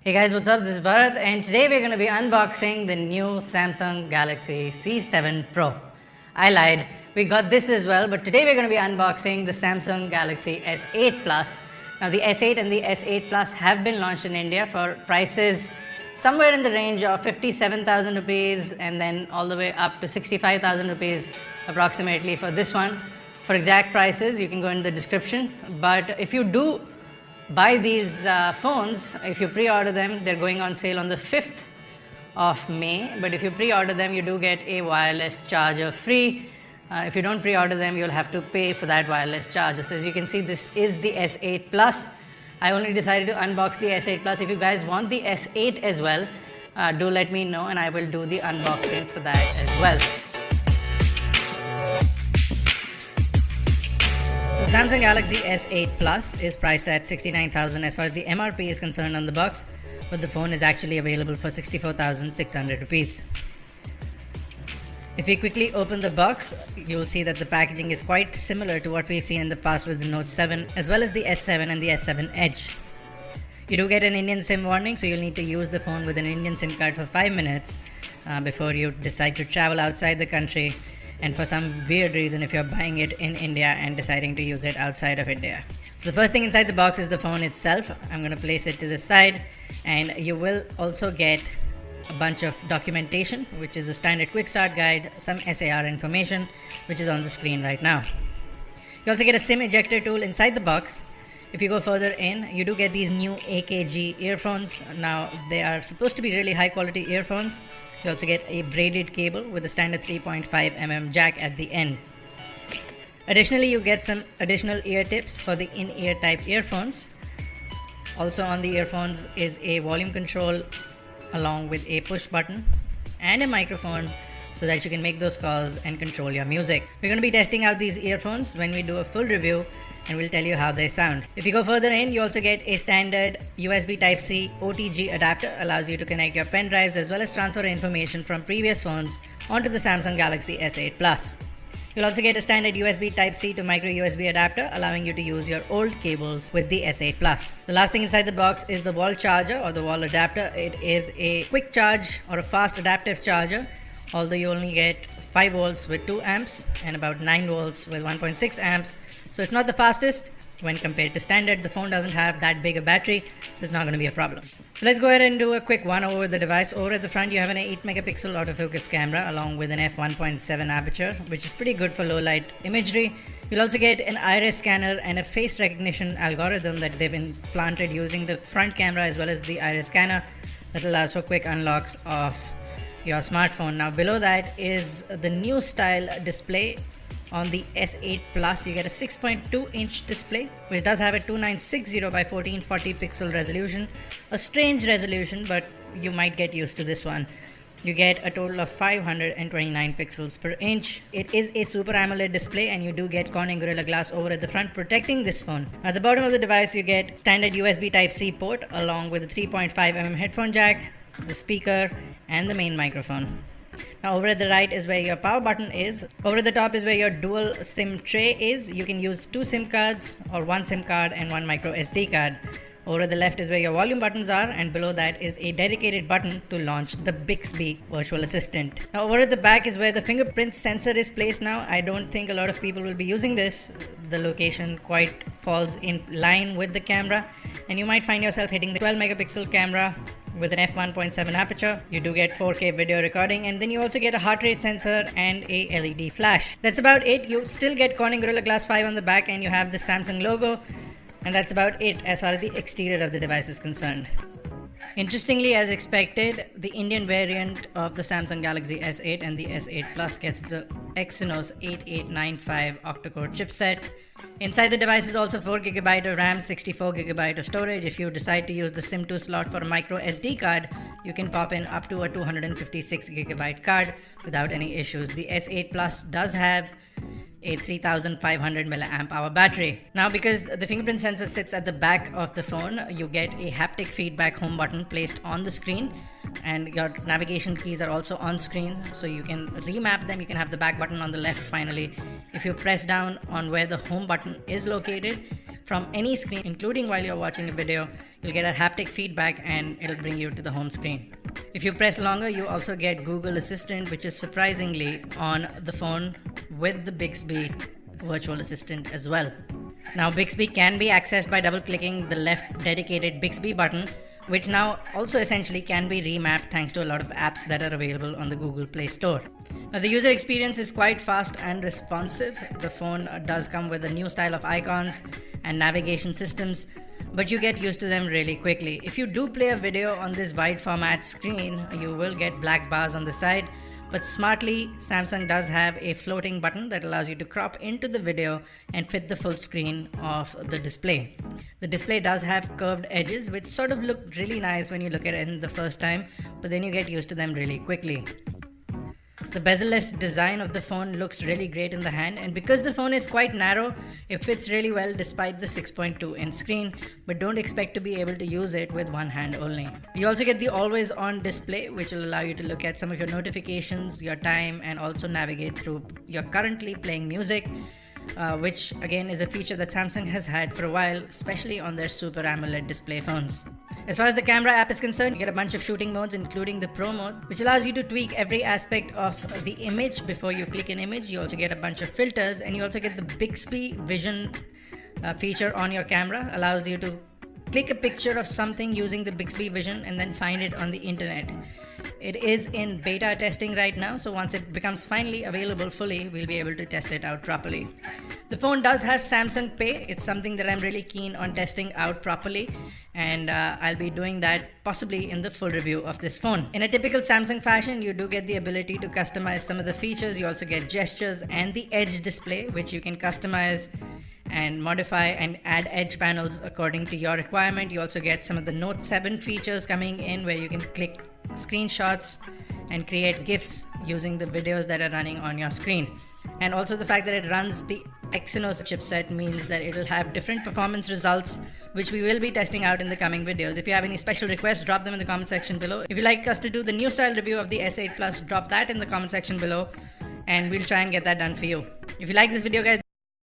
Hey guys, what's up? This is Bharat, and today we're going to be unboxing the new Samsung Galaxy C7 Pro. I lied, we got this as well, but today we're going to be unboxing the Samsung Galaxy S8 Plus. Now, the S8 and the S8 Plus have been launched in India for prices somewhere in the range of 57,000 rupees and then all the way up to 65,000 rupees approximately for this one. For exact prices, you can go in the description, but if you do buy these phones, if you pre-order them, they're going on sale on the 5th of May, but if you pre-order them, you do get a wireless charger free. If you don't pre-order them, you'll have to pay for that wireless charger. So as you can see, this is the S8 Plus. I only decided to unbox the S8 Plus. If you guys want the S8 as well, do let me know and I will do the unboxing for that as well. The Samsung Galaxy S8 Plus is priced at 69,000 as far as the MRP is concerned on the box, but the phone is actually available for 64,600 rupees. If we quickly open the box, you'll see that the packaging is quite similar to what we've seen in the past with the Note 7 as well as the S7 and the S7 Edge. You do get an Indian SIM warning, so you'll need to use the phone with an Indian SIM card for 5 minutes before you decide to travel outside the country. And for some weird reason, if you're buying it in India and deciding to use it outside of India. So the first thing inside the box is the phone itself. I'm going to place it to the side, and you will also get a bunch of documentation, which is the standard quick start guide, some SAR information, which is on the screen right now. You also get a SIM ejector tool inside the box. If you go further in, you do get these new AKG earphones. Now, they are supposed to be really high quality earphones. You also get a braided cable with a standard 3.5mm jack at the end. Additionally, you get some additional ear tips for the in-ear type earphones. Also on the earphones is a volume control along with a push button and a microphone so that you can make those calls and control your music. We're going to be testing out these earphones when we do a full review, and we'll tell you how they sound. If you go further in, you also get a standard USB Type-C OTG adapter, allows you to connect your pen drives as well as transfer information from previous phones onto the Samsung Galaxy S8 Plus. You'll also get a standard USB Type-C to micro USB adapter, allowing you to use your old cables with the S8 Plus. The last thing inside the box is the wall charger or the wall adapter. It is a quick charge or a fast adaptive charger, although you only get 5 volts with 2 amps and about 9 volts with 1.6 amps. So it's not the fastest when compared to standard. The phone doesn't have that big a battery, so it's not going to be a problem. So let's go ahead and do a quick one over the device. Over at the front, you have an 8 megapixel autofocus camera along with an f1.7 aperture, which is pretty good for low light imagery. You'll also get an iris scanner and a face recognition algorithm that they've implanted using the front camera as well as the iris scanner that allows for quick unlocks of your smartphone. Now below that is the new style display. On the S8 Plus, you get a 6.2 inch display, which does have a 2960 by 1440 pixel resolution. A strange resolution, but you might get used to this one. You get a total of 529 pixels per inch. It is a Super AMOLED display, and you do get Corning Gorilla Glass over at the front protecting this phone. At the bottom of the device, you get standard USB Type-C port along with a 3.5mm headphone jack, the speaker, and the main microphone. Now over at the right is where your power button is. Over at the top is where your dual SIM tray is. You can use 2 SIM cards or 1 SIM card and 1 micro SD card. Over at the left is where your volume buttons are, and below that is a dedicated button to launch the Bixby virtual assistant. Now over at the back is where the fingerprint sensor is placed now. I don't think a lot of people will be using this. The location quite falls in line with the camera, and you might find yourself hitting the 12 megapixel camera with an f1.7 aperture. You do get 4K video recording, and then you also get a heart rate sensor and a LED flash. That's about it. You still get Corning Gorilla Glass 5 on the back, and you have the Samsung logo, and that's about it as far as the exterior of the device is concerned. Interestingly, as expected, the Indian variant of the Samsung Galaxy S8 and the S8 Plus gets the Exynos 8895 octa-core chipset. Inside the device is also 4GB of RAM, 64GB of storage. If you decide to use the SIM2 slot for a micro SD card, you can pop in up to a 256GB card without any issues. The S8 Plus does have a 3500 milliamp hour battery. Now, because the fingerprint sensor sits at the back of the phone, you get a haptic feedback home button placed on the screen, and your navigation keys are also on screen, so you can remap them. You can have the back button on the left finally. If you press down on where the home button is located, from any screen, including while you're watching a video. You'll get a haptic feedback and it'll bring you to the home screen. If you press longer, you also get Google Assistant, which is surprisingly on the phone with the Bixby virtual assistant as well. Now, Bixby can be accessed by double-clicking the left dedicated Bixby button, which now also essentially can be remapped thanks to a lot of apps that are available on the Google Play Store. Now, the user experience is quite fast and responsive. The phone does come with a new style of icons and navigation systems, but you get used to them really quickly. If you do play a video on this wide format screen, you will get black bars on the side, but smartly, Samsung does have a floating button that allows you to crop into the video and fit the full screen of the display. The display does have curved edges, which sort of look really nice when you look at it in the first time, but then you get used to them really quickly. The bezel-less design of the phone looks really great in the hand, and because the phone is quite narrow, it fits really well despite the 6.2-inch screen, but don't expect to be able to use it with one hand only. You also get the always-on display, which will allow you to look at some of your notifications, your time, and also navigate through your currently playing music, which again is a feature that Samsung has had for a while, especially on their Super AMOLED display phones. As far as the camera app is concerned, you get a bunch of shooting modes, including the Pro mode, which allows you to tweak every aspect of the image before you click an image. You also get a bunch of filters, and you also get the Bixby Vision feature on your camera. Allows you to click a picture of something using the Bixby Vision and then find it on the internet. It is in beta testing right now, so once it becomes finally available fully, we'll be able to test it out properly. The phone does have Samsung Pay. It's something that I'm really keen on testing out properly, and I'll be doing that possibly in the full review of this phone. In a typical Samsung fashion, you do get the ability to customize some of the features. You also get gestures and the edge display, which you can customize and modify and add edge panels according to your requirement. You also get some of the Note 7 features coming in, where you can click screenshots and create GIFs using the videos that are running on your screen. And also the fact that it runs the Exynos chipset means that it'll have different performance results, which we will be testing out in the coming videos. If you have any special requests, drop them in the comment section below. If you'd like us to do the new style review of the S8 Plus, drop that in the comment section below, and we'll try and get that done for you. If you like this video, guys,